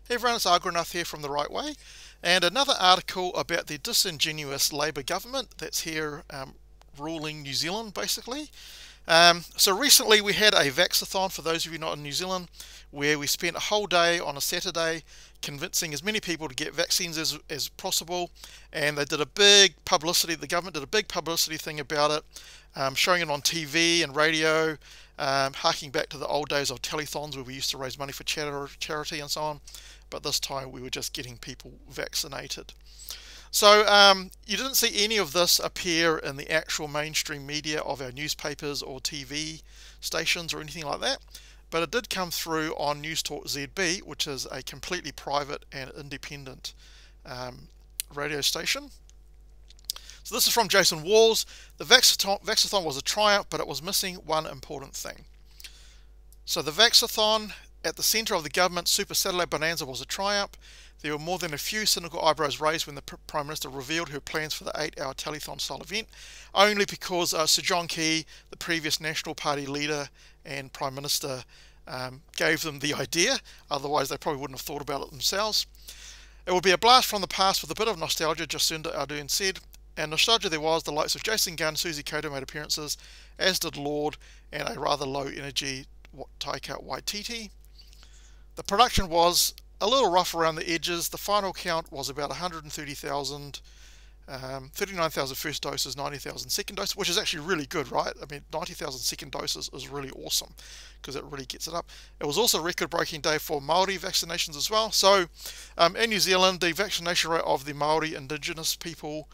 Hey everyone, it's Ardern here from The Right Way, and another article about the disingenuous Labour government that's here ruling New Zealand, basically. So recently we had a Vaxxathon, for those of you not in New Zealand, where we spent a whole day on a Saturday convincing as many people to get vaccines as possible, and they did a big publicity, the government did a big publicity thing about it, showing it on TV and radio, harking back to the old days of telethons where we used to raise money for charity and so on, but this time we were just getting people vaccinated. So you didn't see any of this appear in the actual mainstream media of our newspapers or TV stations or anything like that, but it did come through on News Talk ZB, which is a completely private and independent radio station. So this is from Jason Walls. The Vaxxathon was a triumph, but it was missing one important thing. So the Vaxxathon at the centre of the government Super Saturday Bonanza was a triumph. There were more than a few cynical eyebrows raised when the Prime Minister revealed her plans for the 8-hour telethon style event, only because Sir John Key, the previous National Party leader and Prime Minister, gave them the idea. Otherwise they probably wouldn't have thought about it themselves. It would be a blast from the past with a bit of nostalgia, Jacinds Ardern said. And nostalgia there was. The likes of Jacinds Ardern, Susie Koto made appearances, as did Lord, and a rather low energy Taika Waititi. The production was a little rough around the edges. The final count was about 130,000, 39,000 first doses, 90,000 second doses, which is actually really good, right? I mean, 90,000 second doses is really awesome because it really gets it up. It was also a record-breaking day for Māori vaccinations as well. So in New Zealand, the vaccination rate of the Māori indigenous people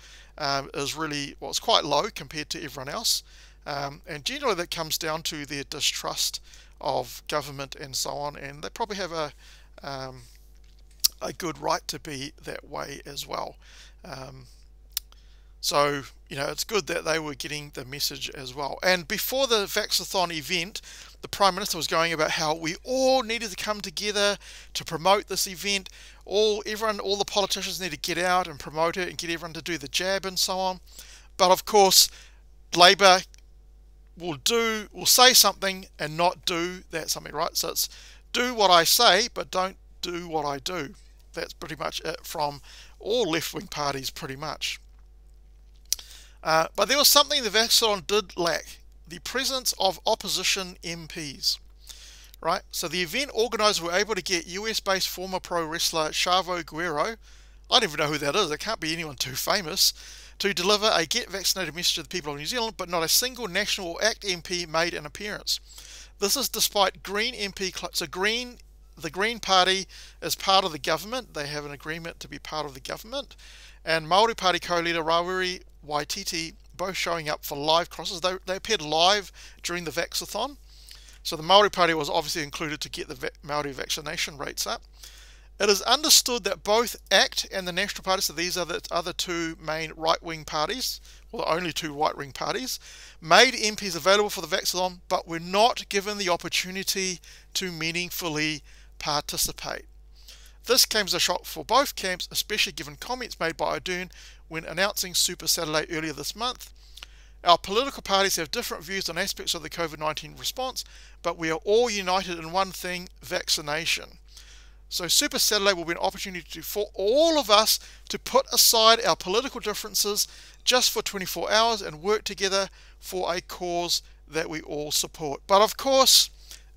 is really, well, it's quite low compared to everyone else. And generally that comes down to their distrust of government and so on, and they probably have a good right to be that way as well. So, you know, it's good that they were getting the message as well. And before the Vaxxathon event, the Prime Minister was going about how we all needed to come together to promote this event. All the politicians need to get out and promote it and get everyone to do the jab and so on. But of course, Labour will say something and not do that something, right? So it's do what I say, but don't do what I do. That's pretty much it from all left-wing parties, pretty much. But there was something the Vaxxathon did lack: the presence of opposition MPs. Right? So the event organisers were able to get US-based former pro wrestler Chavo Guerrero, I don't even know who that is, it can't be anyone too famous, to deliver a get vaccinated message to the people of New Zealand, but not a single National or ACT MP made an appearance. This is despite Green MP, so the Green Party is part of the government, they have an agreement to be part of the government, and Māori Party co-leader Rawiri Waititi both showing up for live crosses. They appeared live during the Vaxxathon, so the Māori Party was obviously included to get the Māori vaccination rates up. It is understood that both ACT and the National Party, so these are the other two main right-wing parties, well, the only two right-wing parties, made MPs available for the Vaxxathon, but were not given the opportunity to meaningfully participate. This came as a shock for both camps, especially given comments made by Ardern when announcing Super Saturday earlier this month. Our political parties have different views on aspects of the COVID-19 response, but we are all united in one thing: vaccination. So Super Saturday will be an opportunity for all of us to put aside our political differences just for 24 hours and work together for a cause that we all support. But of course,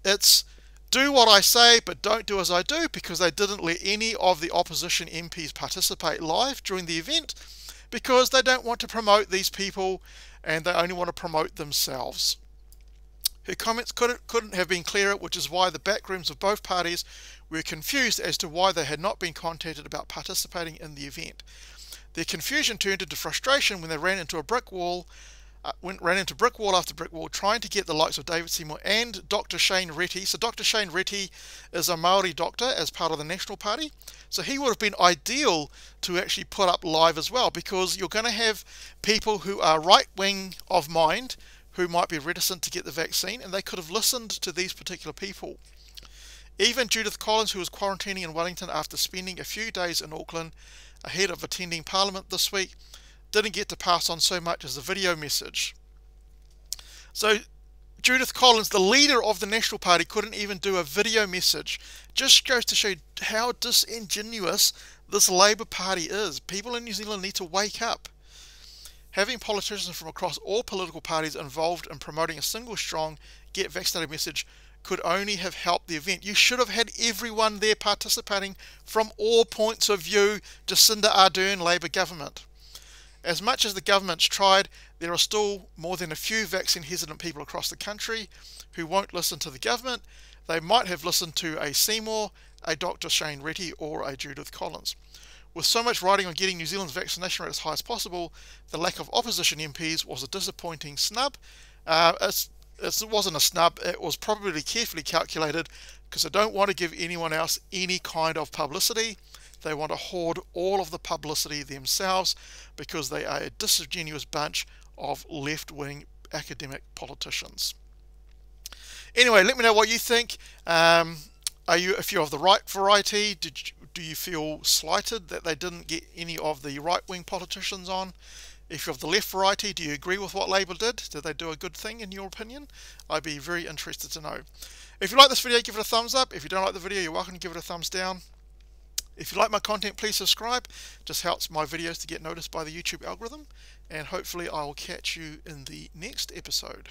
it's do what I say, but don't do as I do, because they didn't let any of the opposition MPs participate live during the event because they don't want to promote these people and they only want to promote themselves. Her comments couldn't have been clearer, which is why the backrooms of both parties were confused as to why they had not been contacted about participating in the event. Their confusion turned into frustration when they ran into a brick wall, brick wall after brick wall, trying to get the likes of David Seymour and Dr. Shane Reti. So Dr. Shane Reti is a Māori doctor as part of the National Party. So he would have been ideal to actually put up live as well, because you're going to have people who are right-wing of mind who might be reticent to get the vaccine, and they could have listened to these particular people. Even Judith Collins, who was quarantining in Wellington after spending a few days in Auckland ahead of attending Parliament this week, didn't get to pass on so much as a video message. So Judith Collins, the leader of the National Party, couldn't even do a video message. Just goes to show you how disingenuous this Labour Party is. People in New Zealand need to wake up. Having politicians from across all political parties involved in promoting a single strong get vaccinated message could only have helped the event. You should have had everyone there participating from all points of view. Jacinds Ardern Labour government. As much as the government's tried, there are still more than a few vaccine hesitant people across the country who won't listen to the government. They might have listened to a Seymour, a Dr. Shane Reti, or a Judith Collins. With so much riding on getting New Zealand's vaccination rate as high as possible, the lack of opposition MPs was a disappointing snub. It wasn't a snub, it was probably carefully calculated because they don't want to give anyone else any kind of publicity. They want to hoard all of the publicity themselves because they are a disingenuous bunch of left-wing academic politicians. Anyway, let me know what you think. If you're of the right variety, do you feel slighted that they didn't get any of the right-wing politicians on? If you're of the left variety, do you agree with what Labour did? Did they do a good thing in your opinion? I'd be very interested to know. If you like this video, give it a thumbs up. If you don't like the video, you're welcome to give it a thumbs down. If you like my content, please subscribe. Just helps my videos to get noticed by the YouTube algorithm. And hopefully I will catch you in the next episode.